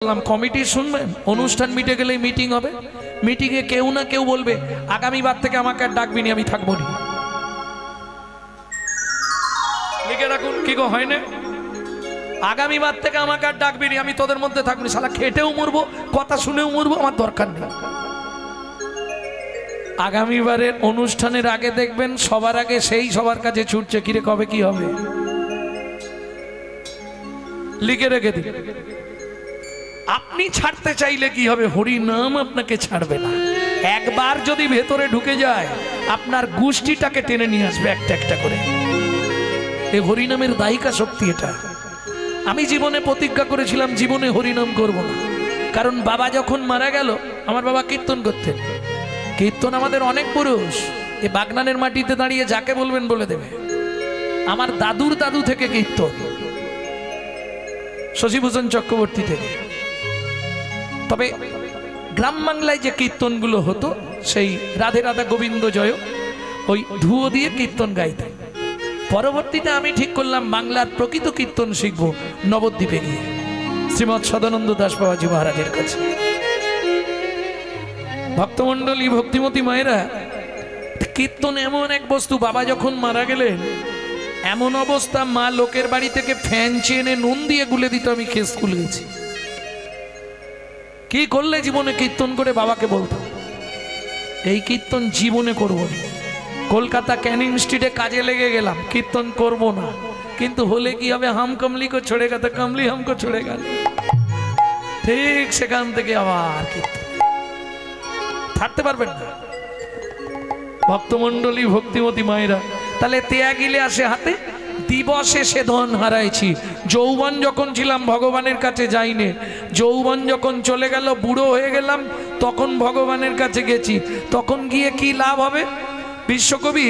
Committee শুনবেন, অনুষ্ঠান মিটে গেলে মিটিং হবে। মিটিংয়ে কেউ না কেউ বলবে আগামীবার থেকে আমাকে আর ডাকবি না, আমি থাকবো না। লিখে রাখুন, কি গো হয় না? আগামীবার থেকে আমাকে আর ডাকবি না, আমি তোদের মধ্যে থাকবো না। শালা খেটেও মরবো, কথা শুনেও মরবো, আমার দরকার নেই। আগামীবারের অনুষ্ঠানের আগে দেখবেন সবার আগে সেই সবার কাছে ছুটছে, কিরে কবে কি হবে, লিখে রেখে দিন। আপনি ছাড়তে চাইলে কি হবে, হরি নাম আপনাকে ছাড়বে না। একবার যদি ভেতরে ঢুকে যায় আপনার গোষ্ঠীটাকে টেনে নিয়ে আসবে একটা একটা করে। এই হরিনামের দায়িকা শক্তি এটা। আমি জীবনে প্রতিজ্ঞা করেছিলাম জীবনে হরিনাম করব না, কারণ বাবা যখন মারা গেল, আমার বাবা কীর্তন করতেন। কীর্তন আমাদের অনেক পুরুষ এই বাগনানের মাটিতে দাঁড়িয়ে যাকে বলবেন বলে দেবে। আমার দাদুর দাদু থেকে কীর্তন, শশীভূষণ চক্রবর্তী থেকে। তবে গ্রাম বাংলায় যে কীর্তনগুলো হতো সেই রাধে রাধা গোবিন্দ জয় ওই ধুয়ো দিয়ে কীর্তন গাইতেন। পরবর্তীতে আমি ঠিক করলাম বাংলার প্রকৃত কীর্তন শিখবো নবদ্বীপে গিয়ে শ্রীমৎ সদানন্দ দাস বাবাজি মহারাজের কাছে। ভক্তমণ্ডলী, ভক্তিমতী মায়েরা, কীর্তন এমন এক বস্তু, বাবা যখন মারা গেলেন এমন অবস্থা, মা লোকের বাড়ি থেকে ফ্যান চেনে নুন দিয়ে গুলে দিত, আমি খেয়ে স্কুল গেছি। কি করলে জীবনে কীর্তন করে বাবাকে বলতাম এই কীর্তন জীবনে করবো না। কলকাতা ক্যানিং স্ট্রিটে কাজে লেগে গেলাম, কীর্তন করব না, কিন্তু হলে কি হবে, হাম কমলি কো ছোড়েগা তো কমলি হামকো ছোড়েগা। ঠিক সেখান থেকে আবার কীর্তন থাকতে পারবেন না। ভক্তমণ্ডলী, ভক্তিমতী মায়েরা, তাহলে ত্যাগিলে আসে হাতে, দিবসে সে ধন হারাইছি। যৌবন যখন ছিলাম ভগবানের কাছে যাইনে, যৌবন যখন চলে গেল, বুড়ো হয়ে গেলাম, তখন ভগবানের কাছে গেছি, তখন গিয়ে কি লাভ হবে? বিশ্বকবি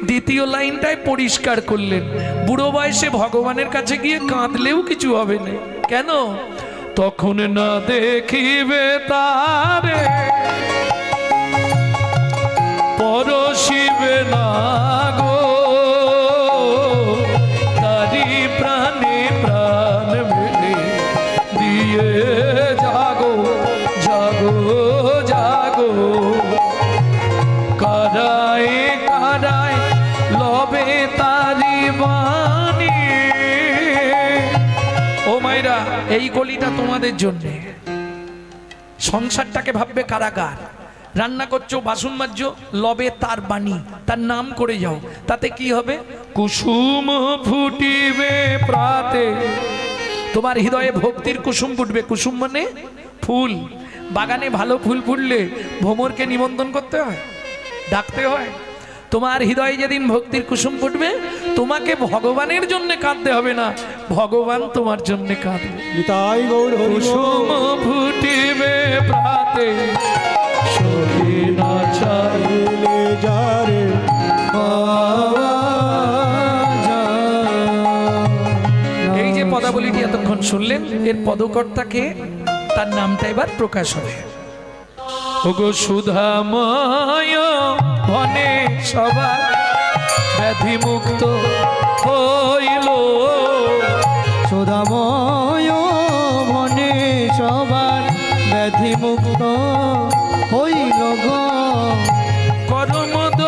দ্বিতীয় লাইনটাই পরিষ্কার করলেন, বুড়ো বয়সে ভগবানের কাছে গিয়ে কাঁদলেও কিছু হবে না। কেন? তখন না দেখিবে তারে, পরশিবে না গো, তারি প্রাণে প্রাণ মেলে দিয়ে জাগো জাগো জাগো, কারায় কারায় লবে তারি বাণী। ও মায়েরা, এই গলিটা তোমাদের জন্য। সংসারটাকে ভাববে কারাগার। রান্না করছো, বাসন মাজছো, লবে তার বাণী, তার নাম করে যাও। তাতে কি হবে? কুসুম ফুটিবে প্রাতে, তোমার হৃদয়ে ভক্তির কুসুম ফুটবে। কুসুম মানে ফুল। বাগানে ভালো ফুল ফুটলে ভ্রমরকে নিমন্ত্রণ করতে হয়, ডাকতে হয়। তোমার হৃদয়ে যেদিন ভক্তির কুসুম ফুটবে, তোমাকে ভগবানের জন্য কাঁদতে হবে না, ভগবান তোমার জন্য কাঁদবে। কুসুম ফুটিবে প্রাতে, এই যে পদাবলীটি এতক্ষণ শুনলেন, এর পদকর্তাকে, তার নামটা এবার প্রকাশ হবে। ওগো সুধাময় বনে সবার ব্যাধি মুক্ত হইল, সুধাময় বনে সবার ব্যাধি মুক্ত হইল গো, করমদ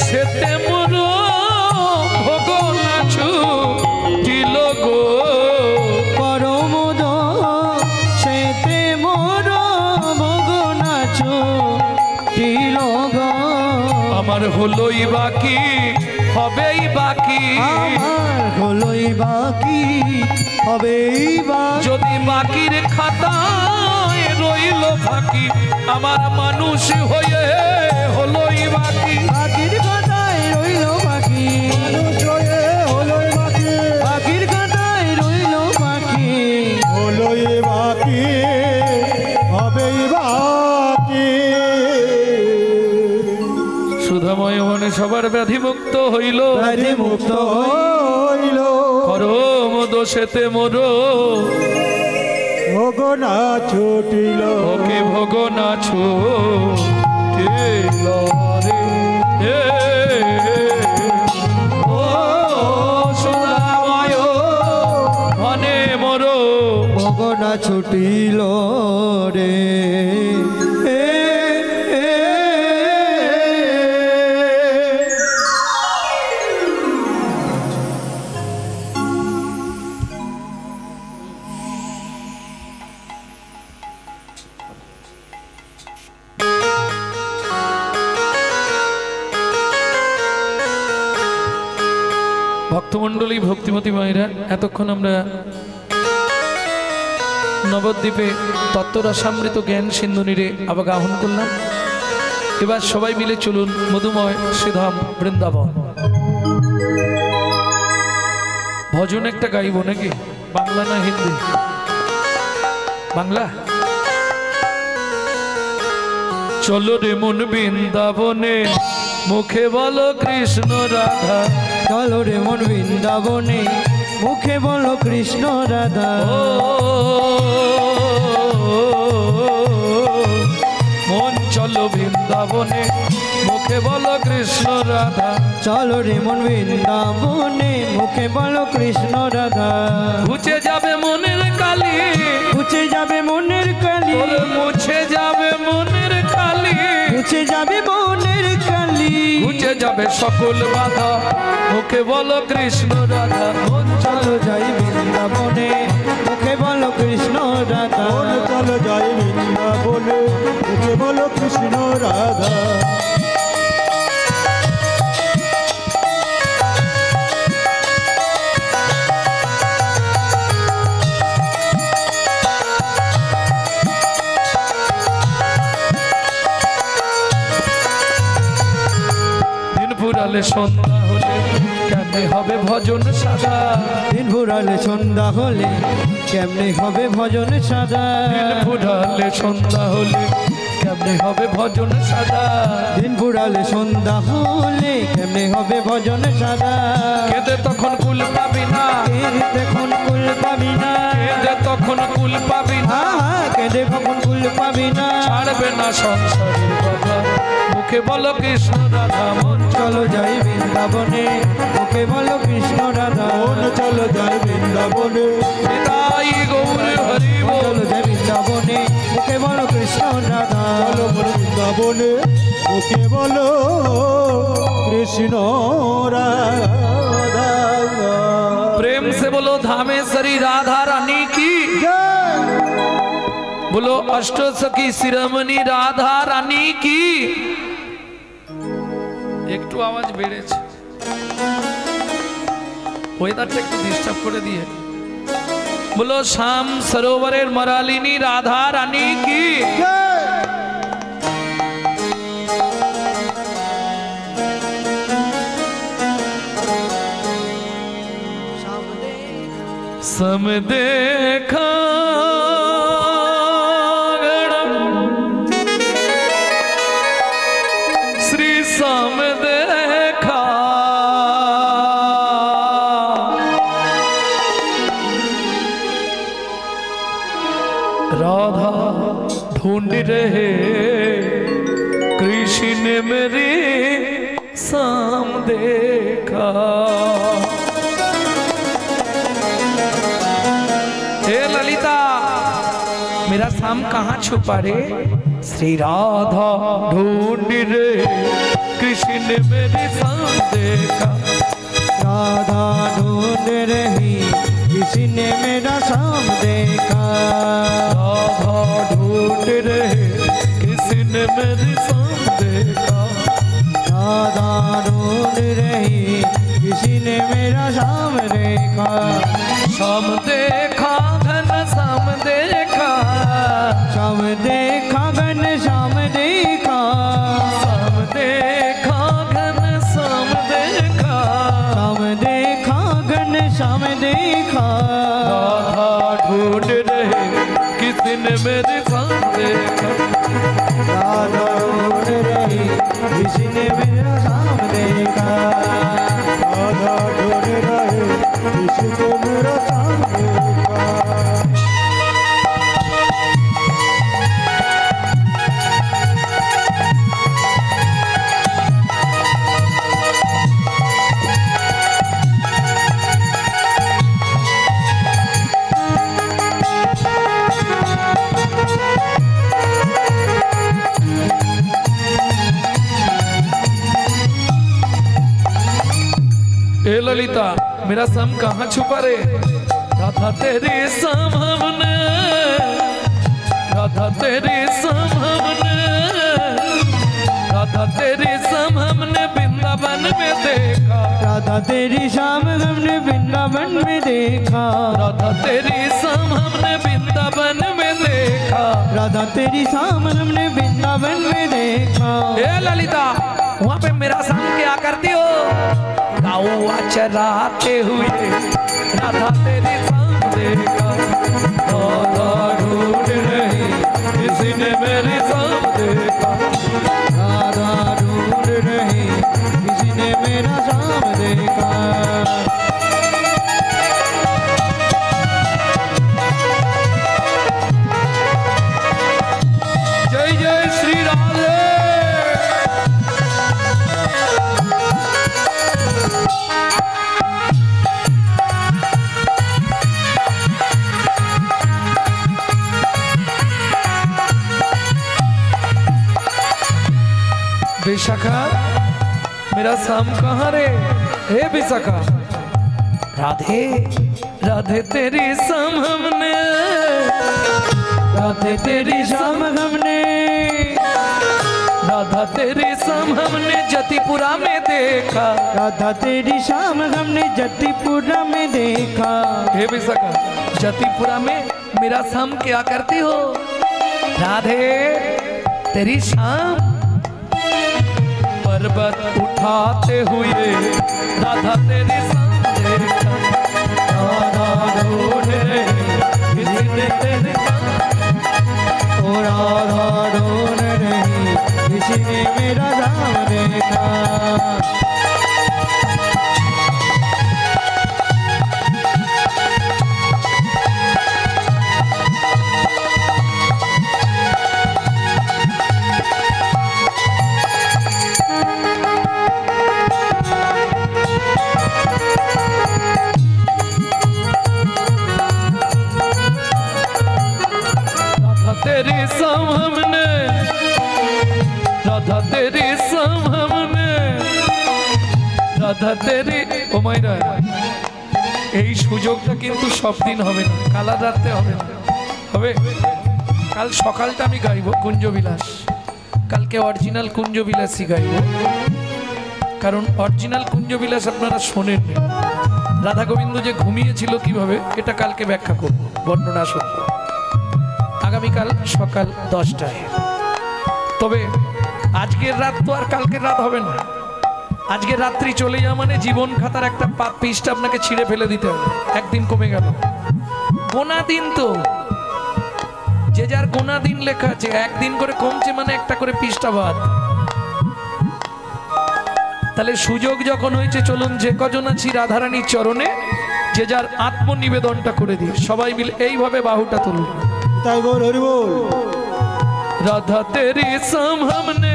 সেতে মোর ভোগ নাচু দিল গো, করমদ সেতে মোর ভোগ নাচু দিল গো। আমার হলোই বাকি, হবেই বাকি, আমার হলোই বাকি, হবেই বাকি, যদি বাকির খাতায় রইল ফাঁকি, আমার মানুষ হয়ে হলোই বাকি। বাকির খাতায় রইল বাকি, মানুষ হয়ে হলোই বাকি, বাকির খাতায় রইল বাকি, হলোই বাকি, হবেই বাকি। সুধাময় মনে সবার ব্যাধি মুক্ত হইল, ব্যাধি মুক্ত হইল, করম দোষেতে মোর ভোগ না ছুটিল, ওকে ভোগ না ছুটিল রে। ও সুধাময় মনে মোর ভোগ না ছুটিল রে ভক্তমণ্ডলী ভক্তিমতী মায়েরা এতক্ষণ আমরা নবদ্বীপে তত্ত্বরসামৃত জ্ঞান সিন্ধু নীরে আবাগাহন করলাম। এবার সবাই মিলে চলুন মধুময় শ্রীধাম বৃন্দাবন। ভজন একটা গাইব নাকি? বাংলা না হিন্দি? বাংলা। চলো রে মন বৃন্দাবনে, মুখে বলো কৃষ্ণ রাধা। চলো রে মন বৃন্দাবনে, মুখে বলো কৃষ্ণ রাধা। মন চলো বৃন্দাবনে, মুখে বলো কৃষ্ণ রাধা। চলো রে মন বৃন্দাবনে, মুখে বলো কৃষ্ণ রাধা। ঘুচে যাবে মনের কালি, মুছে যাবে মনের কালি, মুছে যাবে মনের কালি, মুছে যাবে মনের কালি, ঘুচে যাবে সকল বাধা, মুখে বলো কৃষ্ণ রাধা। মন চলো যাই বৃন্দাবনে, মুখে বলো কৃষ্ণ রাধা। চলো যাই বৃন্দাবনে, মুখে বলো কৃষ্ণ রাধা। ফুরালে সন্ধ্যা হলে কেমনে হবে ভজন সাদা। দিন ফুরালে সন্ধ্যা হলে কেমনে হবে ভজন সাদা। দিন ফুরালে সন্ধ্যা হলে কেমনে হবে ভজন সাদা। দিন ফুরালে সন্ধ্যা হলে কেমনে হবে ভজন সাদা। কেঁদে তখন কুল পাবি না, কেঁদে তখন কুল পাবি না, কেঁদে তখন কুল পাবি না, কেঁদে কখন কুল পাবি না। ছাড়বে না সংসারের বাধা, মুখে বলো কৃষ্ণ রাধা। মন চলো যাই বৃন্দাবনে, মুখে বলো কৃষ্ণ রাধা। চলো যাই বৃন্দাবনে, নিতাই গৌর হরি বল। চলো যাই বৃন্দাবনে, মুখে বলো কৃষ্ণ রাধা। চলো বৃন্দাবনে, মুখে বলো কৃষ্ণ রাধা। प्रेम से बोलो धामेश्वरी राधा रानी की, बोलो अष्ट सखी शिरोमणि राधा रानी की। একটু আওয়াজ বেড়েছে, ওয়েদারটা একটু ডিস্টার্ব করে দিয়ে। বলো শ্যাম সরোবরের মরালিনী রাধা রানী কি। सम देखा श्री सम देखा, राधा ढूंढ रहे कृष्ण मेरे साम देखा। हे ललिता, मेरा शाम कहाँ छुपा रे। श्री राधा ढूंढ रे कृष्ण मेरे साम देखा। राधा ढूंढ रही किसी ने मेरा शाम देखा। राधा ढूंढ रहे किसी ने मेरे साम देखा। राधा ढूंढ रही किसी ने मेरा शाम देखा। शाम देखा घन शाम देखा, शाम देखा घन शाम देखा। शाम देखा घन शाम देखा। शाम देखा घन शाम देखा। राधा ढूंढ रहे किसी ने मेरे साम देखा। राधा ढूंढ रही किसी ने मेरा शाम देखा। राधा ढूंढ रहे किसको मेरा शाम देखा। ललिता मेरा सम कहाँ छुपा रे? राधा तेरे सामने, राधा तेरे सामने, राधा तेरे सामने वृंदावन में देखा, राधा तेरी शाम हमने वृंदावन में देखा, राधा तेरी शाम हमने वृंदावन में देखा, राधा तेरी शाम हमने वृंदावन में देखा। ए ललिता वहाँ पे मेरा संग क्या करती हो? गौआ चराते हुए राधा तेरी शाम देखा, राधा ढूंढ रही किसी ने मेरी शाम देखा, राधा ढूंढ रही किसी ने मेरा शाम देखा। जय जय श्री राधे। विशाखा मेरा शाम कहाँ रे? हे विशाखा, राधे राधे तेरी शाम हमने, राधे तेरी शाम हमने, राधा तेरी शाम हमने जतिपुरा में देखा, राधा तेरी शाम हमने जतिपुरा में देखा। हे विशाखा जतिपुरा में मेरा शाम क्या करती हो? राधे तेरी शाम पर्वत उठाते हुए राधा तेरी शाम देखा, राधा ढूंढ रही किसी ने तेरी शाम, ओ राधा ढूंढ रही किसी ने मेरा शाम देखा। तेरी शाम हमने, राधा तेरी शाम हमने, রাধা তেরি ও মাইরা এই সুযোগটা কিন্তু সব দিন হবে না, কাল রাতে হবে না, হবে কাল সকালটা আমি গাইব কুঞ্জবিলাস, কালকে অরিজিনাল কুঞ্জবিলাসই গাইব, কারণ অরিজিনাল কুঞ্জবিলাস আপনারা শোনেননি। রাধা গোবিন্দ যে ঘুমিয়েছিল কিভাবে এটা কালকে ব্যাখ্যা করব, বর্ণনা শুনব আগামীকাল সকাল 10টায়। তবে আজকের রাত তো আর কালকের রাত হবে না, আজকের রাত্রি চলে যাওয়া মানে জীবন খাতার একটা পৃষ্ঠা আপনাকে ছিঁড়ে ফেলে দিতে হবে, একদিন কমে গেল। গোনা দিন তো যে যার গোনা দিন লেখা আছে, একদিন করে কমছে মানে একটা করে পৃষ্ঠা বাদ। তাহলে সুযোগ যখন হয়েছে চলুন যে কজন আছি রাধারানীর চরণে যে যার আত্মনিবেদনটা করে দিই, সবাই মিলে এইভাবে বাহুটা তুলুন। তাই বল হরি বল। राधा तेरी शाम हमने,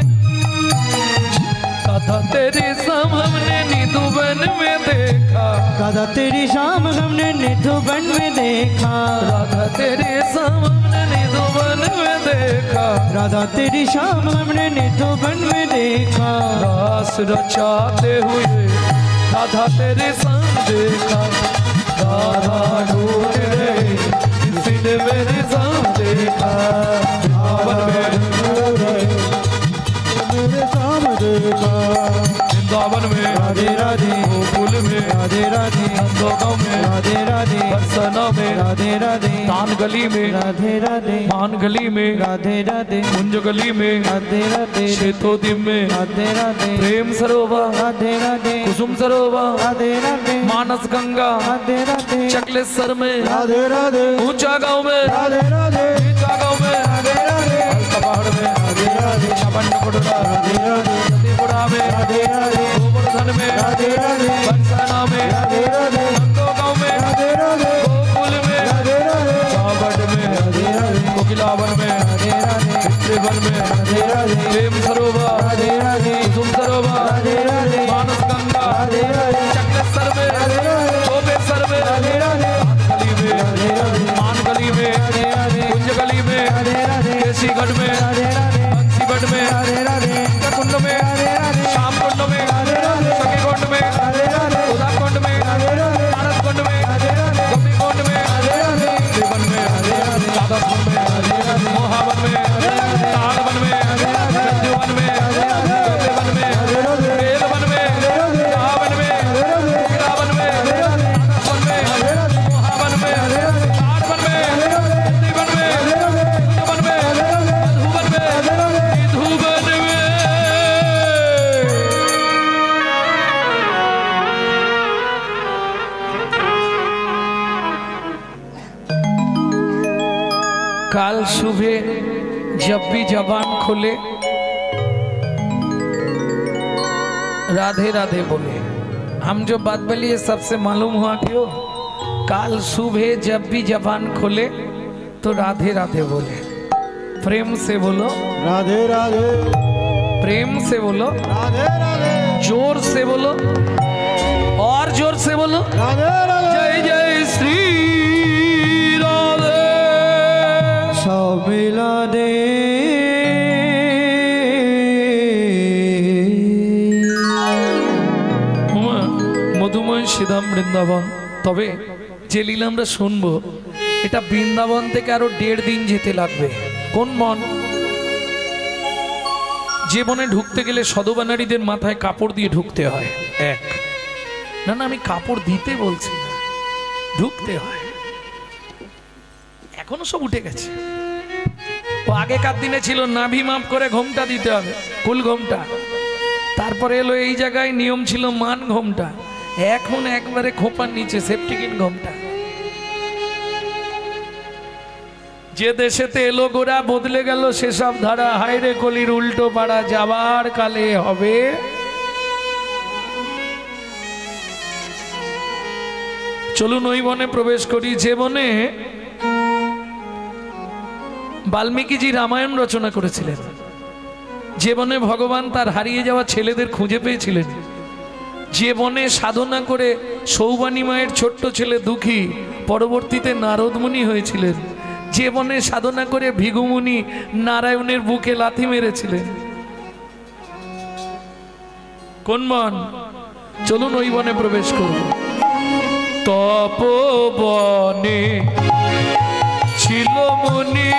राधा तेरी शाम हमने निधुवन में देखा, राधा तेरी शाम हमने निधुवन में देखा, राधा तेरी शाम हमने निधुवन में देखा, राधा तेरी शाम हमने निधुवन में देखा। रास रचाते हुए राधा तेरी शाम देखा, राधा ढूंढ रही किसी ने मेरी शाम देखा, मेरे शाम देखा वृंदावन में राधे राधे, गोकुल में राधे राधे, नंदगांव में राधे राधे, बरसाना में राधे राधे, तान गली में राधे राधे, मान गली में राधे राधे, कुंज गली में राधे राधे, शेतोदिम में राधे राधे, प्रेम सरोवर राधे राधे, कुसुम सरोवर राधे राधे, मानस गंगा राधे राधे, चकलेश्वर में राधे राधे, ऊंचा गांव में राधे राधे, नीचा गांव में राधे राधे, पहाड़ में राधे राधे, छपन्नकोटा राधे राधे, जतिपुरा में राधे राधे, गोवर्धन में राधे राधे, बरसाना में राधे राधे, नंदगांव में राधे राधे, गोकुल में राधे राधे, बावट में राधे राधे, कोकिलावन में राधे राधे, त्रिवन में राधे राधे, प्रेम सरोवर राधे राधे, कुसुम सरोवर राधे राधे, मानस गंगा राधे राधे, चकलेश्वर में राधे राधे, गोपेश्वर में राधे राधे, गली में राधे राधे, मान गली में राधे राधे, कुंज गली में राधे राधे, केसीगढ़ में राधे राधे, बंसीगढ़ में राधे राधे, कुंड में राधे राधे, शाम कुंड में राधे राधे, सखी कुंड में राधे राधे, उदा कुंड में दसवन में मोहावन में ताड़वन में गंजवन में गंजवन में बेलवन में रावन में रावन में दसवन में मोहावन में ताड़वन में गंजवन में गंजवन में मधुवन में विधुवन में। काल सुबह जब भी जबान खोले राधे राधे बोले। हम जो बात बोली है सबसे मालूम हुआ क्यों? काल सुबह जब भी जबान खोले तो राधे राधे बोले। प्रेम से बोलो राधे राधे, प्रेम से बोलो, राधे राधे, जोर से बोलो और जोर से बोलो। राधे राधे। जय जय श्री राधे। सब मिला दे মধুময় শ্রীধাম বৃন্দাবন। তবে যে লীলা আমরা শুনবো এটা বৃন্দাবন থেকে আরো 1.5 দিন যেতে লাগবে। কোন মন? যে বনে ঢুকতে গেলে সদবানারীদের মাথায় কাপড় দিয়ে ঢুকতে হয়। এক না না, আমি কাপড় দিতে বলছি না, ঢুকতে হয়। এখনো সব উঠে গেছে। ও আগেকার দিনে ছিল নাভি মাপ করে ঘোমটা দিতে হবে, কুল ঘোমটা। তারপরে এলো এই জায়গায় নিয়ম ছিল মান ঘোমটা। এখন একবারে খোপার নিচে সেফটিকিন ঘোমটা। যে দেশেতে এলো গোড়া বদলে গেল সেসব ধারা। হায়রে কলির উল্টো পাড়া যাবার কালে হবে। চলুন ওই বনে প্রবেশ করি যে বনে বাল্মীকিজি রামায়ণ রচনা করেছিলেন, যে বনে ভগবান তার হারিয়ে যাওয়া ছেলেদের খুঁজে পেয়েছিলেন, যে বনে সাধনা করে সৌবানী মায়ের ছোট্ট ছেলে দুঃখী পরবর্তীতে নারদমুনি হয়েছিলেন, যে বনে সাধনা করে ভিগুমুনি নারায়ণের বুকে লাথি মেরেছিলেন। কোন বন? চলুন ওই বনে প্রবেশ করব। তপবনে ছিল মুনি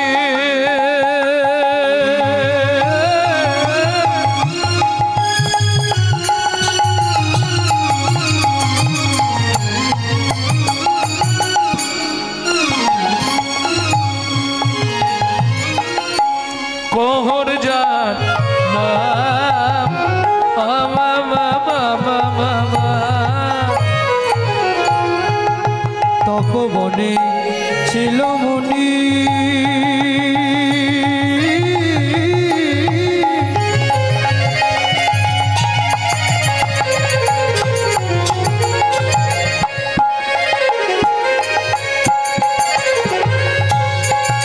কোহর যার তপবনে ছিল মুনি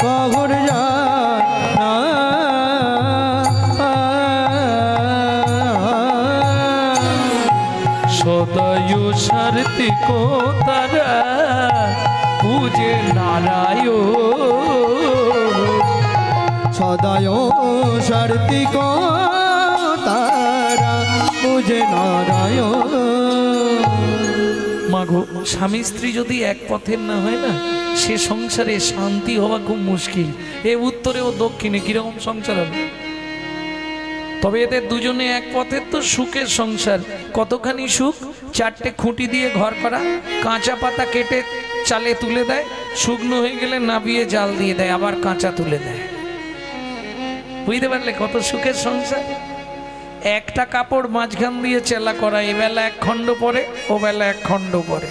কবর জানা সদয় সারতি কো তারা পূজে নারায়ণ। সদায় সার্থিক তারা বুঝে নারায়ণ। মাগো, স্বামী স্ত্রী যদি এক পথের না হয় না, সে সংসারে শান্তি হওয়া খুব মুশকিল। এ উত্তরে ও দক্ষিণে কিরকম সংসার হবে? তবে এদের দুজনে এক পথের তো সুখের সংসার। কতখানি সুখ! 4টে খুঁটি দিয়ে ঘর করা, কাঁচা পাতা কেটে চালে তুলে দেয়, শুকনো হয়ে গেলে নাবিয়ে জাল দিয়ে দেয়, আবার কাঁচা তুলে দেয়। বুঝতে পারলে কত সুখের সংসার? একটা কাপড় মাঝখান দিয়ে চেলা করা, এবেলা 1 খণ্ড পরে, ও বেলা 1 খণ্ড পরে।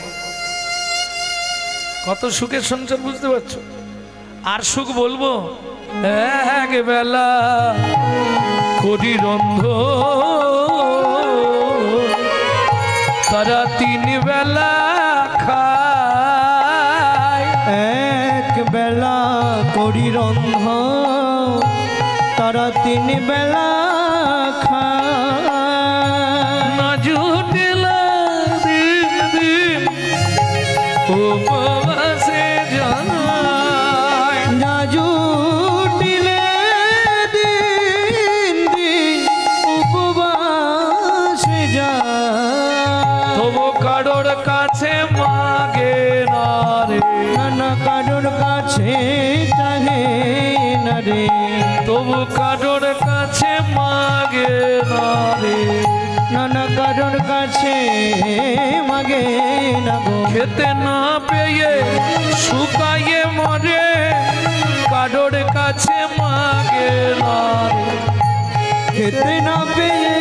কত সুখের সংসার, বুঝতে পারছো? আর সুখ বলবো? এক বেলা করি রন্ধ, তারা 3 বেলা খায়। এক বেলা করি রন্ধ, তারা 3 বেলা খায়। না জুটিলা দিন দিন উপবাসে যায়। না জুটিলে দিন দিন উপবাসে যায়। তবু কারোর কাছে মাগে না রে, না কারোর কাছে চাহে রে, তবু কারোর কাছে মাগে না রে। নানা কারোর কাছে মাগে না গো, খেতে না পেয়ে শুকাইয়ে মরে, কারোর কাছে মাগে না রে। খেতে না পেয়ে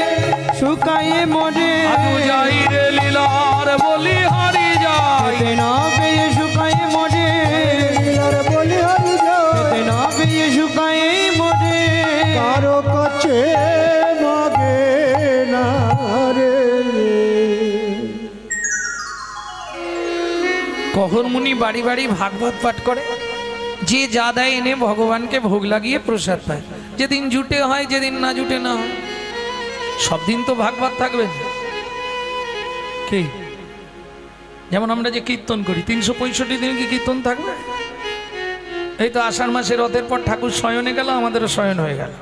শুকায়ে মরে, আজু যাই রে লীলার বলি হারি যাই, খেতে না পেয়ে শুকায়ে মরে, আর বলি হারি যায়, খেতে না পেয়ে শুকায়ে মরে, কারো কাছে মাগে না রে। কহরমুনি বাড়ি বাড়ি ভাগবত পাঠ করে, যে যা দেয় এনে ভগবানকে ভোগ লাগিয়ে প্রসাদ পায়। যেদিন জুটে হয়, যেদিন না জুটে না হয়। সব দিন তো ভাগবত থাকবে কি? যেমন আমরা যে কীর্তন করি 365 দিন কি কীর্তন থাকবে? এই তো আষাঢ় মাসে রথের পর ঠাকুর শয়নে গেল, আমাদেরও শয়ন হয়ে গেল।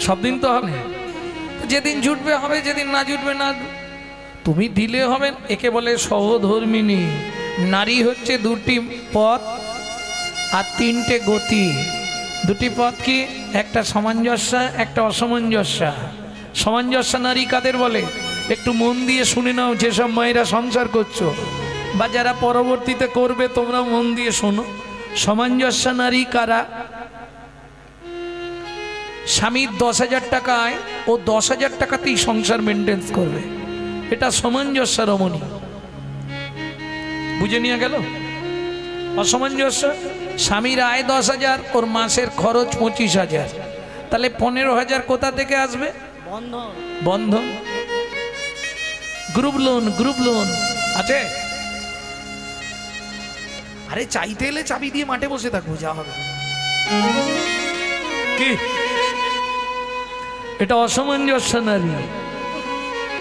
সব দিন তো হবে, যেদিন জুটবে হবে, যেদিন না জুটবে না। তুমি দিলে হবে। একে বলে সহধর্মিনী। নারী হচ্ছে দুটি পথ আর তিনটে গতি। দুটি পথ কি? একটা সামঞ্জস্য, একটা অসামঞ্জস্য। সামঞ্জস্য নারী কাদের বলে? একটু মন দিয়ে শুনে নাও, যেসব মায়েরা সংসার করছো বা যারা পরবর্তীতে করবে, তোমরা মন দিয়ে শোনো। সামঞ্জস্য নারী কারা? স্বামীর 10,000 টাকা আয়, ও 10,000 টাকাতেই সংসার মেনটেন্স করবে, এটা সামঞ্জস্য রমণী। বুঝে নিয়ে গেল? অসামঞ্জস্য, স্বামীর আয় 10,000, ওর মাসের খরচ 25,000, তাহলে 15,000 কোথা থেকে আসবে? বন্ধন। গ্রুপ লোন, গ্রুপ লোন আছে। আরে চাইতে এলে চাবি দিয়ে মাঠে বসে থাকবো, যা হবে কি? এটা অসামঞ্জস্য নারী।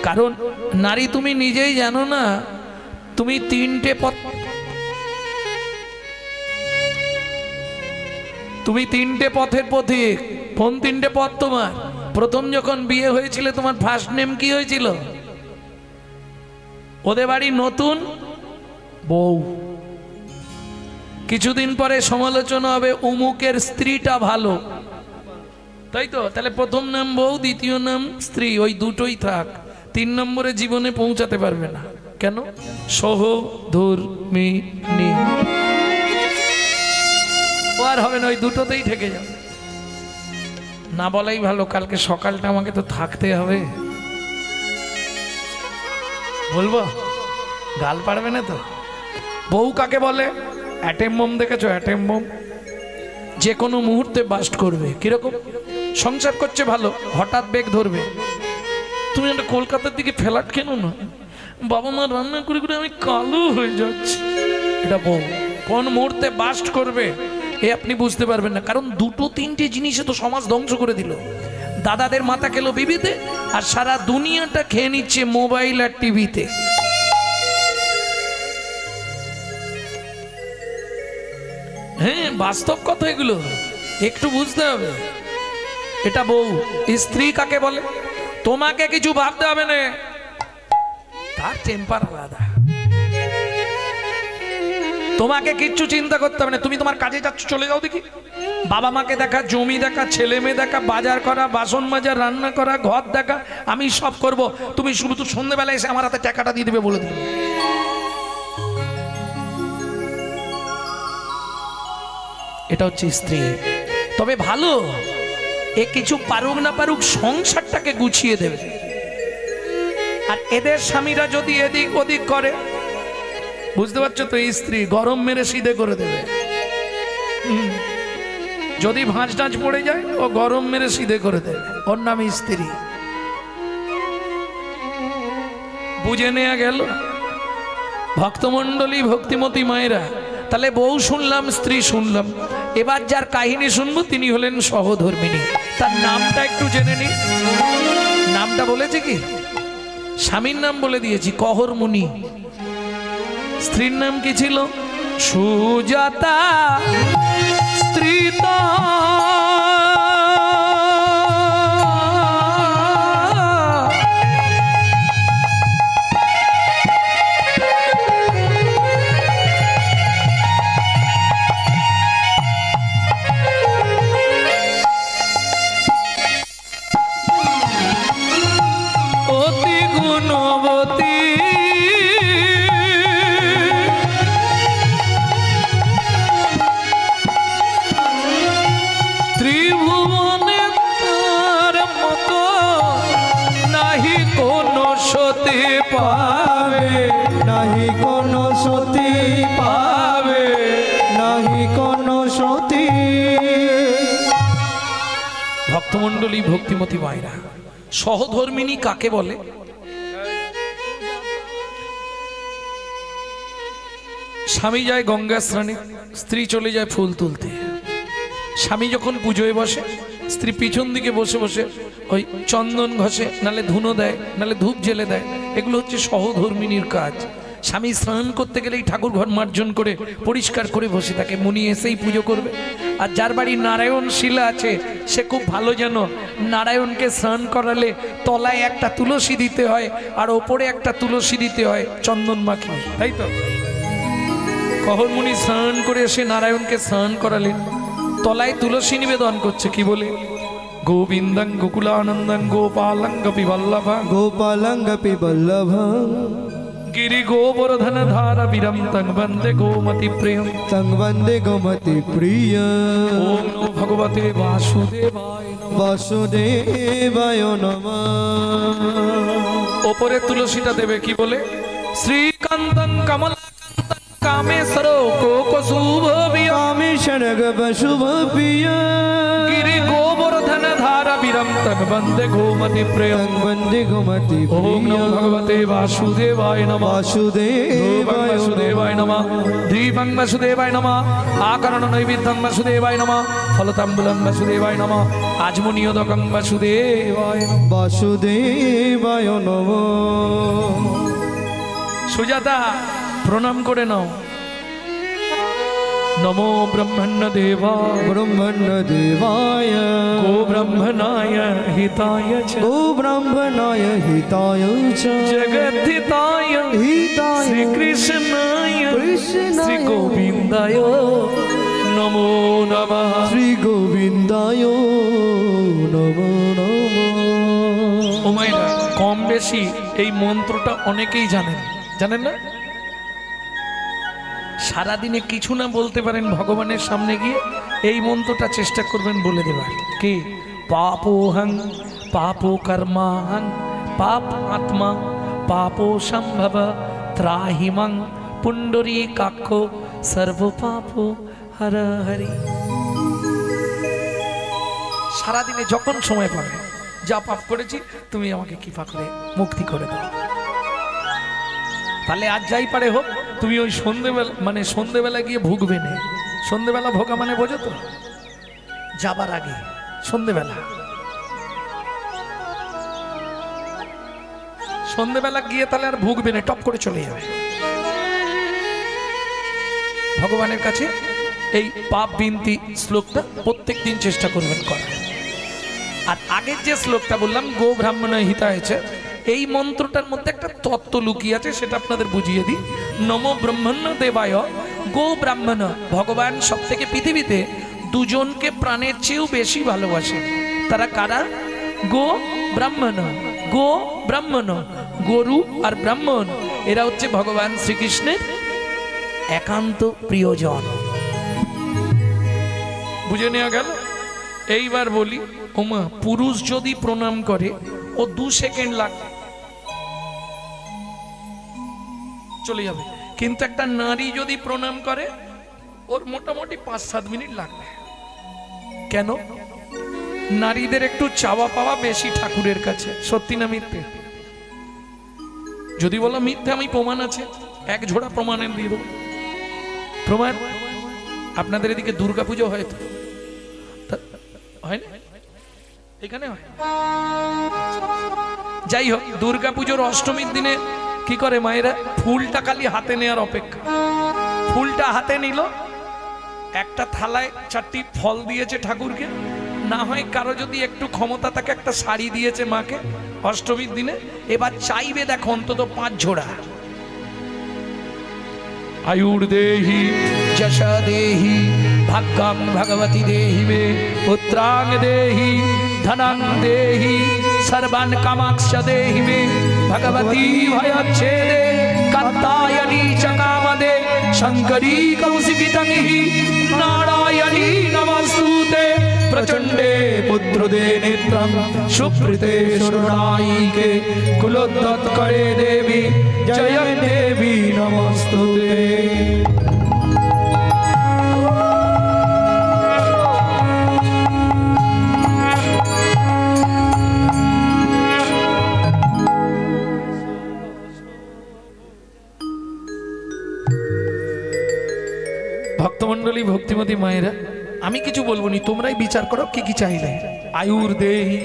কারণ নারী তুমি নিজেই জানো না, তুমি তিনটে পথ, তুমি তিনটে পথের পথিক। কোন তিনটে পথ তোমার? প্রথম যখন বিয়ে হয়েছিল, তোমার ফার্স্ট নেম কি হয়েছিল? ওদের বাড়ি নতুন বউ। কিছুদিন পরে সমালোচনা হবে, অমুকের স্ত্রীটা ভালো, তাই তো? তাহলে প্রথম নাম বউ, দ্বিতীয় নাম স্ত্রী, ওই দুটোই থাক। 3 নম্বরে জীবনে পৌঁছাতে পারবে না। কেন? সহধর্মিনী। ও আর হবে না, ওই দুটোতেই ঠেকে যাবে। না বলাই ভালো, কালকে সকালটা আমাকে তো থাকতে হবে। বলবো? গাল পারবে না তো? বউ কাকে বলে? অ্যাটেম বোম দেখেছো? অ্যাটেম বোম যে কোনো মুহূর্তে বাস্ট করবে। কিরকম? সংসার করছে ভালো, হঠাৎ বেগ ধরবে। তুমি একটা কলকাতার দিকে ফ্ল্যাট কেন না? বাবা মা রান্না করে করে আমি কালো হয়ে যাচ্ছি। এটা বউ কোন মুহূর্তে বাস্ট করবে এ আপনি বুঝতে পারবেন না। কারণ দুটো তিনটে জিনিসে তো সমাজ ধ্বংস করে দিল। দাদাদের মাথা খেলো বিবিতে, আর সারা দুনিয়াটা খেয়ে নিচ্ছে মোবাইল আর টিভিতে। হ্যাঁ, বাস্তব কথা এগুলো, একটু বুঝতে হবে। এটা বউ। স্ত্রী কাকে বলে? তোমাকে কিছু ভাবতে হবে না, তার টেম্পার আলাদা। তোমাকে কিচ্ছু চিন্তা করতে হবে না, তুমি তোমার কাজে যাচ্ছ, চলে যাও দেখি। বাবা মাকে দেখা, জমি দেখা, ছেলে মেয়ে দেখা, বাজার করা, বাসন মাজা, রান্না করা, ঘর দেখা, আমি সব করব। তুমি শুধু তো সন্ধ্যেবেলা এসে আমার হাতে টাকাটা দিয়ে দেবে, বলে দিবে। এটা হচ্ছে স্ত্রী। তবে ভালো, এ কিছু পারুক না পারুক সংসারটাকে গুছিয়ে দেবে। আর এদের স্বামীরা যদি এদিক ওদিক করে, বুঝতে পারছো তো, স্ত্রী গরম মেরে সিধে করে দেবে। যদি ভাঁজ টাঁজ পড়ে যায়, ও গরম মেরে সিধে করে দেবে। ওর নাম স্ত্রী। বুঝে নেওয়া গেল ভক্তমণ্ডলী, ভক্তিমতী মায়েরা। তাহলে বউ শুনলাম, স্ত্রী শুনলাম, এবার যার কাহিনী শুনবো তিনি হলেন সহধর্মিনী। তার নামটা একটু জেনে নি। নামটা বলেছে কি? স্বামীর নাম বলে দিয়েছি, কহরমুনি। স্ত্রীর নাম কি ছিল? সুজাতা। স্ত্রী তো কোনো সতী পাবে, নাহি কোনো সতী। ভক্তমণ্ডলী, ভক্তিমতী মায়েরা, সহধর্মিনী কাকে বলে? স্বামী যায় গঙ্গা স্নানে, স্ত্রী চলে যায় ফুল তুলতে। স্বামী যখন পুজোয় বসে, স্ত্রী পিছন দিকে বসে বসে ওই চন্দন ঘষে, নালে ধুনো দেয়, নালে ধূপ জেলে দেয়। এগুলো হচ্ছে সহধর্মিনীর কাজ। স্বামী স্নান করতে গেলেই ঠাকুর ঘর মার্জন করে পরিষ্কার করে বসে থাকে, মুনি এসেই পুজো করবে। আর যার বাড়ি নারায়ণ শিলা আছে সে খুব ভালো জানো, নারায়ণকে স্নান করালে তলায় একটা তুলসী দিতে হয় আর ওপরে একটা তুলসী দিতে হয় চন্দন মাখিয়ে, তাই তো? কহর মুনি স্নান করে এসে নারায়ণকে স্নান করালেন, তলায় তুলসী নিবেদন করছে, কি বলে? গোবিন্দং গোকুলানন্দং গোপালং গোপী বল্লভা, গোপালং গোপী বল্লভা, गिरि गोवर्धन धारा विरम तंग वंदे गोमति प्रियम, তং বন্দে গোমতি প্রিয়। ओम नमो भगवते वासुदेवाय नमः। বাসুদেবায় নমঃ। ওপরে তুলসীটা দেবে, কি বলে? শ্রীকান্তং কমলাকান্তং কামেশ্বর কোকশুভ বিয়, কামেশ্বর শুভ প্রিয়, गिरि गोवर्धन धारा विरम तंग वंदे गोमति प्रियम, তং বন্দে গোমতি ओम প্রিয়। नमो भगवते वासुदेवाय नमः। বাসুদেবায় वसुदेवाय नमः, दीपं वसुदेवाय नमः, आकरण नैवेद्यं वसुदेवाय नमः, फलताम्बूलं वसुदेवाय नमः, आजमुनियोदकं वसुदेवाय नमः। বাসুদেবায় নমঃ। सुजाता प्रणाम करे नाओ। नमो ब्रह्मण्य देवा ব্রহ্মণ্য দেবায়, गो ब्रह्मणाय हिताय च গো ব্রাহ্মণায় হিতায় চ, जगद्धिताय হিতায় श्री कृष्णाय কৃষ্ণায়, श्री गोविन्दाय नमो नमः। শ্রী গোবিন্দায় নমো নমঃ। ও মায়েরা, কম বেশি এই মন্ত্রটা অনেকেই জানেন, জানেন না? সারাদিনে কিছু না বলতে পারেন, ভগবানের সামনে গিয়ে এই মন্ত্রটা চেষ্টা করবেন বলে দেবার। কি? পাপোহং পাপো কর্মাহং পাপ আত্মা পাপো সম্ভব ত্রাহিমং পুণ্ডরী কাক্ষ সর্ব পাপ হর হরি। সারাদিনে যখন সময় পাবে, যা পাপ করেছি তুমি আমাকে কৃপা করে মুক্তি করে দাও। তাহলে আজ যাই পারে হোক, তুমি ওই সন্ধেবেলা মানে সন্ধেবেলা গিয়ে ভুগবে না। সন্ধেবেলা ভোগা মানে বোঝো তো? যাবার আগে সন্ধেবেলা, সন্ধেবেলা গিয়ে তাহলে আর ভুগবে না, টপ করে চলে যাবে ভগবানের কাছে। এই পাপ বিনতি শ্লোকটা প্রত্যেক দিন চেষ্টা করবেন করা। আর আগের যে শ্লোকটা বললাম গো ব্রাহ্মণ হিতায় চ, এই মন্ত্রটার মধ্যে একটা তত্ত্ব লুকিয়ে আছে, সেটা আপনাদের বুঝিয়ে দিই। নমো ব্রহ্মণ্য দেবায় গো ব্রাহ্মণ। ভগবান সব থেকে পৃথিবীতে দুজনকে প্রাণের চেয়েও বেশি ভালোবাসে। তারা কারা? গো ব্রাহ্মণ। গো ব্রাহ্মণ, গরু আর ব্রাহ্মণ, এরা হচ্ছে ভগবান শ্রীকৃষ্ণের একান্ত প্রিয়জন। বুঝে নেওয়া গেল? এইবার বলি, ওমা পুরুষ যদি প্রণাম করে ও 2 সেকেন্ড লাগবে, চলে যাবে। কিন্তু একটা নারী যদি প্রণাম করে ওর মোটামুটি 5-7 মিনিট লাগবে। কেন? নারীদের একটু চাওয়া পাওয়া বেশি ঠাকুরের কাছে। সত্যি না মিথ্যে? যদি বলো মিথ্যে, আমি প্রমাণ আছে, এক ঝোড়া প্রমাণের দিয়ে দেবো। প্রমাণ, আপনাদের এদিকে দুর্গাপুজো হয় তো? হয় না? এখানে হয়। যাই হোক, দুর্গাপুজোর অষ্টমীর দিনে কি করে মায়েরা? ফুলটা খালি হাতে নেওয়ার অপেক্ষা। ফুলটা হাতে নিল, একটা থালায় 4টি ফল দিয়েছে ঠাকুরকে, না হয় কারো যদি একটু ক্ষমতা থাকে একটা শাড়ি দিয়েছে মাকে অষ্টমীর দিনে। এবার চাইবে দেখো অন্তত 5 ঝোড়া। आयुर देहि जशा देहि भाग्यं भगवती देहि मे पुत्रांग देहि धनं देहि सर्वान् कामाक्ष देहि मे भगवती भयच्छेदे कात्यायनी च कामदे शंकरी कौशिकी तंहि नारायणी नमस्तुते प्रचंडे पुत्रदे नेत्रं सुप्रीते शरणायिके कुलोद्धत्करे देवी जय देवी नमस्तुते। ভক্তমণ্ডলী ভক্তিমতী মায়েরা আমি কিছু বলবো নি, তোমরাই বিচার করো কি কি চাইলে। আয়ুর দেহি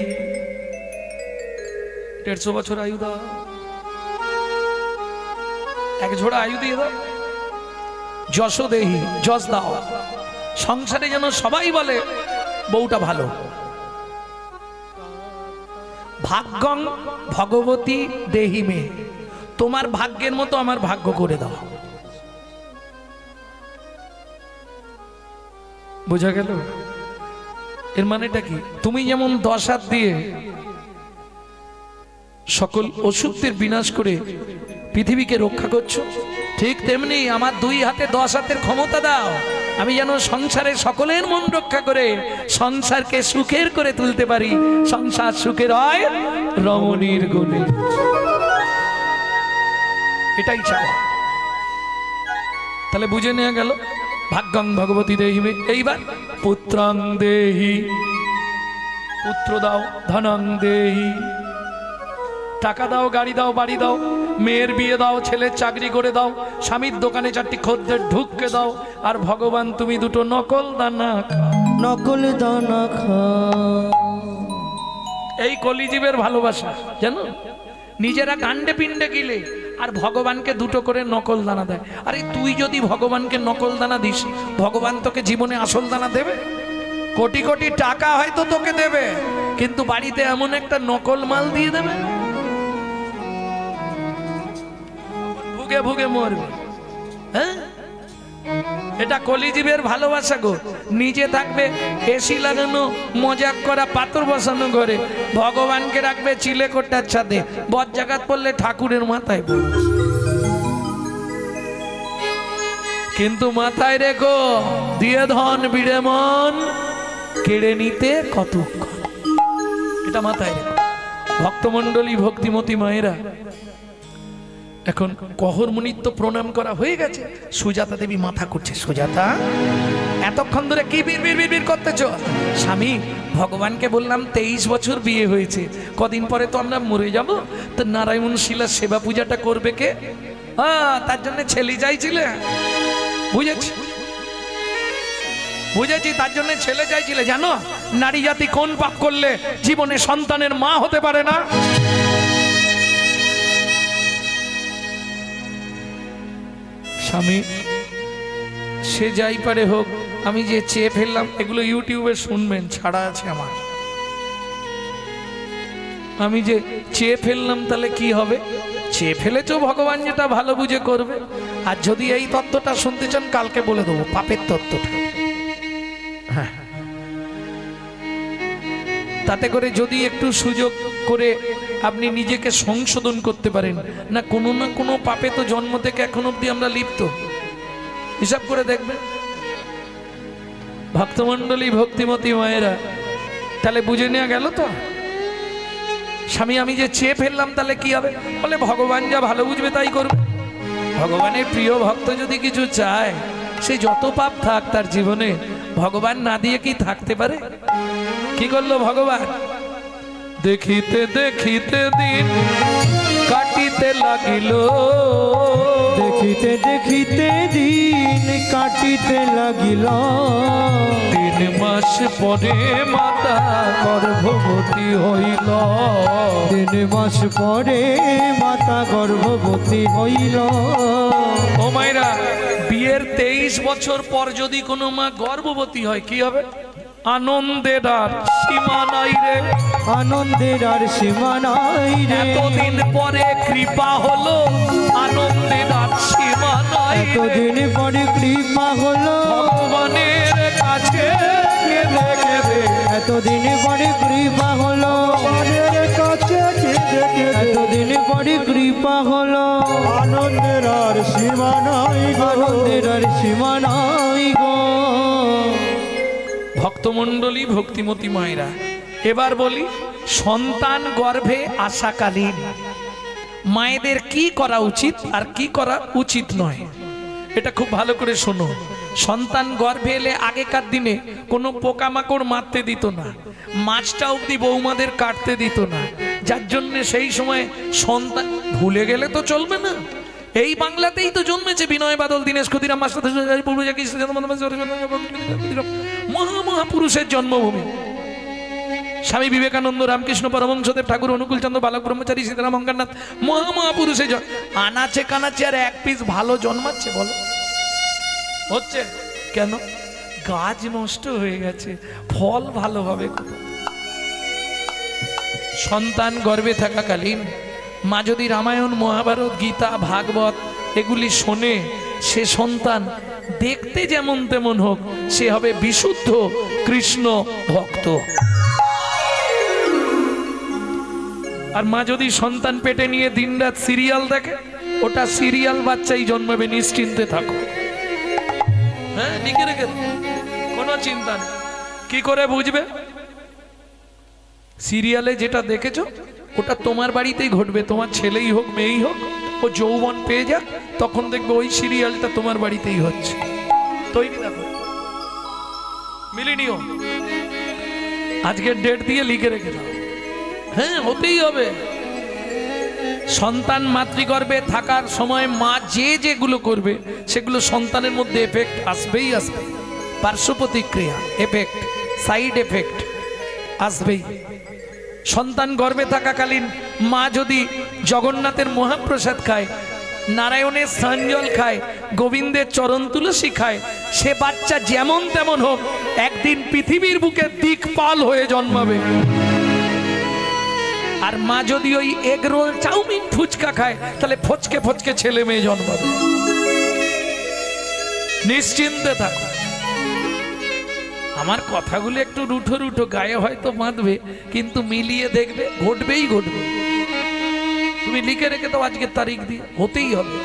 150 বছর আয়ু দাও, এক ঝোড়া আয়ু দিয়ে দাও। যশ দেহি, যশ দাও, সংসারে যেন সবাই বলে বউটা ভালো। ভাগ্যং ভগবতী দেহি মে, তোমার ভাগ্যের মতো আমার ভাগ্য করে দাও। বোঝা গেল? এর মানেটা কি? তুমি যেমন 10 হাত দিয়ে সকল অসুখের বিনাশ করে পৃথিবীকে রক্ষা করছো, ঠিক তেমনি আমার 2 হাতে 10 হাতের ক্ষমতা দাও, আমি যেন সংসারে সকলের মন রক্ষা করে সংসারকে সুখের করে তুলতে পারি। সংসার সুখের হয় রমণীর গুণে, এটাই চাওয়া। তাহলে বুঝে নেওয়া গেল ভাগ্যং ভগবতী দেহি। এইবার পুত্রং দেহি, পুত্র দাও। ধনং দেহি, টাকা দাও, গাড়ি দাও, বাড়ি দাও। মেয়ের বিয়ে দাও, ছেলের চাকরি করে দাও, স্বামীর দোকানে 4টি খদ্দের ঢুককে দাও। আর ভগবান তুমি 2টো নকল দানা খাও। নকল দানা খাও। এই কলিজীবের ভালোবাসা জানো, নিজেরা গান্ডে পিণ্ডে গিলে আর ভগবানকে 2টো করে নকল দানা দেয়। আরে তুই যদি ভগবানকে নকল দানা দিস, ভগবান তোকে জীবনে আসল দানা দেবে? কোটি কোটি টাকা হয়তো তোকে দেবে, কিন্তু বাড়িতে এমন একটা নকল মাল দিয়ে দেবে, ভুগে ভুগে মরবে। হ্যাঁ, এটা কলিজীবের ভালোবাসা গো। নিজে থাকবে এসি লাগানো, মজাক করা, পাথর বসানো ঘরে, ভগবানকে রাখবে চিলে কোটার ছাদে, বজ্জাঘাত পড়লে ঠাকুরের মাথায় পড়বে। কিন্তু মাথায় রেখো, দিয়ে ধন বিড়ে মন, কেড়ে নিতে কতক্ষণ, এটা মাথায় রেখো। ভক্তমণ্ডলী ভক্তিমতী মায়েরা, এখন কহর মুনিত্ব প্রণাম করা হয়ে গেছে। সুজাতা দেবী মাথা করছে। সুজাতা, এতক্ষণ ধরে কি বিড় করতেছ? স্বামী, ভগবানকে বললাম 23 বছর বিয়ে হয়েছে, কদিন পরে তো আমরা মরে যাব, তো নারায়ণ শিলার সেবা পূজাটা করবে কে? হ্যাঁ, তার জন্য ছেলে চাইছিলে। বুঝেছি বুঝেছি, তার জন্য ছেলে চাইছিলে। জানো নারী জাতি কোন পাপ করলে জীবনে সন্তানের মা হতে পারে না? স্বামী, সে যাই পারে হোক, আমি যে চেয়ে ফেললাম, এগুলো ইউটিউবে শুনবেন, ছাড়া আছে আমার। আমি যে চেয়ে ফেললাম, তাহলে কি হবে? চেয়ে ফেলেছ, ভগবান যেটা ভালো বুঝে করবে। আর যদি এই তত্ত্বটা শুনতে চান, কালকে বলে দেবো পাপের তত্ত্বটা। হ্যাঁ, তাতে করে যদি একটু সুযোগ করে আপনি নিজেকে সংশোধন করতে পারেন, না কোনো পাপে তো জন্ম থেকে এখন অব্দি আমরা লিপ্ত। হিসাব করে দেখবেন। ভক্তমণ্ডলী ভক্তিমতী মায়েরা, তাহলে বুঝে নেওয়া গেল তো? স্বামী, আমি যে চেয়ে ফেললাম, তাহলে কি হবে? বলে ভগবান যা ভালো বুঝবে তাই করবে। ভগবানের প্রিয় ভক্ত যদি কিছু চায়, সে যত পাপ থাক তার জীবনে, ভগবান না দিয়ে কি থাকতে পারে? কি করলো ভগবান? দেখিতে দেখিতে দিন কাটিতে লাগিল, দেখিতে দেখিতে দিন কাটিতে লাগিল। 3 মাস পরে মাতা গর্ভবতী হইল। 3 মাস পরে মাতা গর্ভবতী হইল। ও মায়েরা, বিয়ের 23 বছর পর যদি কোনো মা গর্ভবতী হয়, কি হবে? আনন্দের আর সীমা নাই রে, আনন্দের আর সীমা নাই রে। এতদিন পরে কৃপা হলো, আনন্দের আর সীমা নাই রে। এতদিন পরে কৃপা হলো ভগবানের কাছে কেঁদে কেঁদে, এতদিন পরে কৃপা হলো কাছে কেঁদে কেঁদে, এতদিন পরে কৃপা হলো। আনন্দের আর সীমা নাই গো, আনন্দের আর সীমা নাই গো। ভক্ত ভক্তমণ্ডলী ভক্তিমতী মায়েরা, এবার বলি সন্তান গর্ভে আসাকালীন মায়েদের কি করা উচিত আর কি করা উচিত নয়, এটা খুব ভালো করে শোনো। সন্তান গর্ভে এলে আগেকার দিনে কোনো পোকামাকড় মারতে দিত না, মাছটা অবধি বৌমাদের কাটতে দিত না, যার জন্য সেই সময় সন্তান ভুলে গেলে তো চলবে না। এই বাংলাতেই তো জন্মেছে বিনয় বাদল, দীনেশ ক্ষুদিরাম, মহামহাপুরুষের জন্মভূমি। স্বামী বিবেকানন্দ, রামকৃষ্ণ পরমহংসদেব, ঠাকুর অনুকূল চন্দ্র, বালক ব্রহ্মচারী, সীতারাম অঙ্গারনাথ, মহামহাপুরুষের আনাচে কানাচে আর এক পিস ভালো জন্মাচ্ছে বলো? হচ্ছে কেন? গাছ নষ্ট হয়ে গেছে, ফল ভালো হবে। সন্তান গর্ভে থাকাকালীন মা যদি রামায়ণ, মহাভারত, গীতা, ভাগবত এগুলি শোনে, সে সন্তান দেখতে যেমন তেমন হোক, সে হবে বিশুদ্ধ কৃষ্ণ ভক্ত। আর মা যদি সন্তান পেটে নিয়ে দিনরাত সিরিয়াল দেখে, ওটা সিরিয়াল বাচ্চাই জন্মাবে, নিশ্চিন্তে থাকো। হ্যাঁ, লিখে রেখে কোনো চিন্তা নেই। কি করে বুঝবে? সিরিয়ালে যেটা দেখেছো ওটা তোমার বাড়িতেই ঘটবে, তোমার ছেলেই হোক মেয়েই হোক, ও যৌবন পেয়ে যাক, তখন দেখবে ওই সিরিয়ালটা তোমার বাড়িতেই হচ্ছে। তৈরি দেখো, মিলিনিও আজকের ডেট দিয়ে লিখে রেখে দাও। হ্যাঁ, হতেই হবে। সন্তান মাতৃগর্ভে থাকার সময় মা যেগুলো করবে সেগুলো সন্তানের মধ্যে এফেক্ট আসবেই আসবে, পার্শ্ব প্রতিক্রিয়া, এফেক্ট, সাইড এফেক্ট আসবেই। সন্তান গর্ভে থাকাকালীন মা যদি জগন্নাথের মহাপ্রসাদ খায়, নারায়ণের স্নানজল খায়, গোবিন্দের চরণ তুলসী খায়, সে বাচ্চা যেমন তেমন হোক একদিন পৃথিবীর বুকে দিকপাল হয়ে জন্মাবে। আর মা যদি ওই এগ রোল, চাউমিন, ফুচকা খায়, তাহলে ফচকে ফচকে ছেলে মেয়ে জন্মাবে। নিশ্চিন্তে থাকো। আমার কথাগুলো একটু রুঠো রুঠো, গায়ে হয়তো বাঁধবে, কিন্তু মিলিয়ে দেখবে ঘটবেই ঘটবে। তুমি লিখে রেখে দাও আজকের তারিখ দিয়ে, হতেই হবে,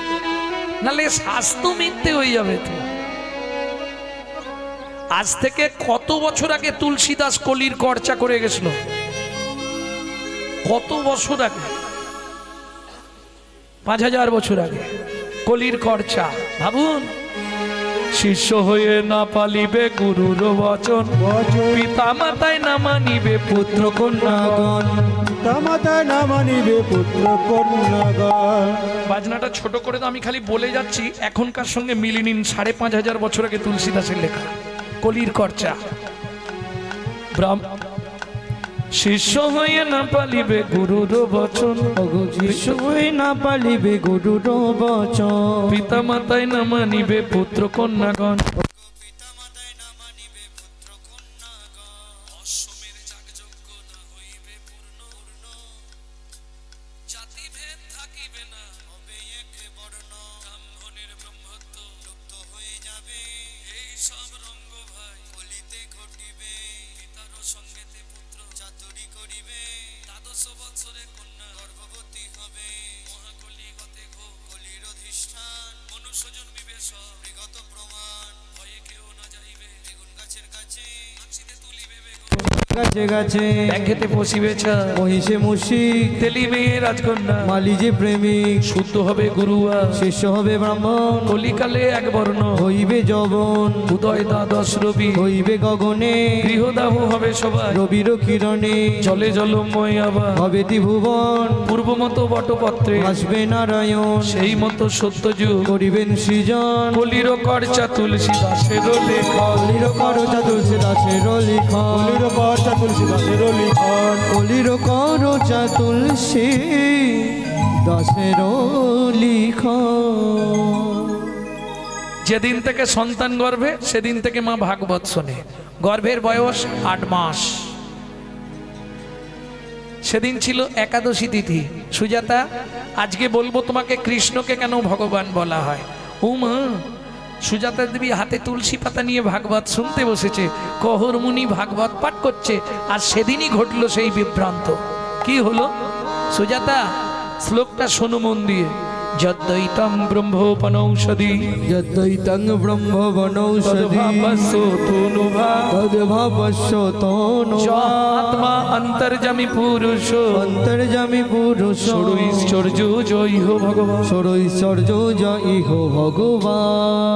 নাহলে স্বাস্থ্য মিথ্যে হয়ে যাবে। তো আজ থেকে কত বছর আগে তুলসীদাস কলির চর্চা করে গেছিল? কত বছর আগে? 5000 বছর আগে কলির চর্চা। ভাবুন, শিষ্য হয়ে না পালিবে গুরুর বচন, পিতা মাতায় না মানিবে পুত্র কন্যাগণ, পিতা মাতায় না মানিবে পুত্র কন্যাগণ। বাজনাটা ছোট করে তো আমি খালি বলে যাচ্ছি, এখনকার সঙ্গে মিলিয়ে নিন। 5500 বছর আগে তুলসীদাসের লেখা কলির চর্চা। শিষ্য হয়ে না পালিবে গুরুর বচন, শিষ্য হয়ে না পালিবে গুরুর বচন, পিতা মাতায় না মানিবে পুত্র কন্যাগণ। গাছে গাছে ব্যাঘেতে বসিবেছা, মহিষে মুশিক তেলিবে রাজকন্যা, মালি যে প্রেমিক, শুদ্ধ হবে গুরুয়া, শিষ্য হবে ব্রাহ্মণ, কলিকালে এক বর্ণ, হইবে যবন, উদয় দ্বাদশ রবি, হইবে গগনে, গৃহদাহ হবে সবাই, রবির কিরণে, জলে জলময় আবার, হবে ত্রিভুবন, পূর্ব মতো বটপত্রে, আসবে নারায়ণ, সেই মতো সত্যযুগ, করিবেন সৃজন, কলির করচা তুলসী দাসের লেখা, কলির করচা তুলসী দাসের লিখন, কলির করচা তুলসী দাসের লিখন, কলির করচা তুলসী দাসের লিখন। যেদিন থেকে সন্তান গর্ভে সেদিন থেকে মা ভাগবত শোনে। গর্ভের বয়স 8 মাস। সেদিন ছিল একাদশী তিথি। সুজাতা, আজকে বলবো তোমাকে কৃষ্ণকে কেন ভগবান বলা হয়। ও মা, সুজাতা দেবী হাতে তুলসী পাতা নিয়ে ভাগবত শুনতে বসেছে, কহর মুনি ভাগবত পাঠ করছে, আর সেদিনই ঘটলো সেই বিভ্রান্ত। কি হলো সুজাতা? শ্লোকটা শোনো মন দিয়ে। যদ্দৈতং ব্রহ্মোপনৌষধি, যদ্দৈতং ব্রহ্মবনৌষধি, তদ্ভাবস্যোতনুভা, তদ্ভবস্য তনু আত্মা অন্তর্যামী পুরুষ অন্তর্যামী পুরুষ ষড়ৈশ্বর্য জয় হো ভগবান। ষড়ৈশ্বর্য জয় হো ভগবান।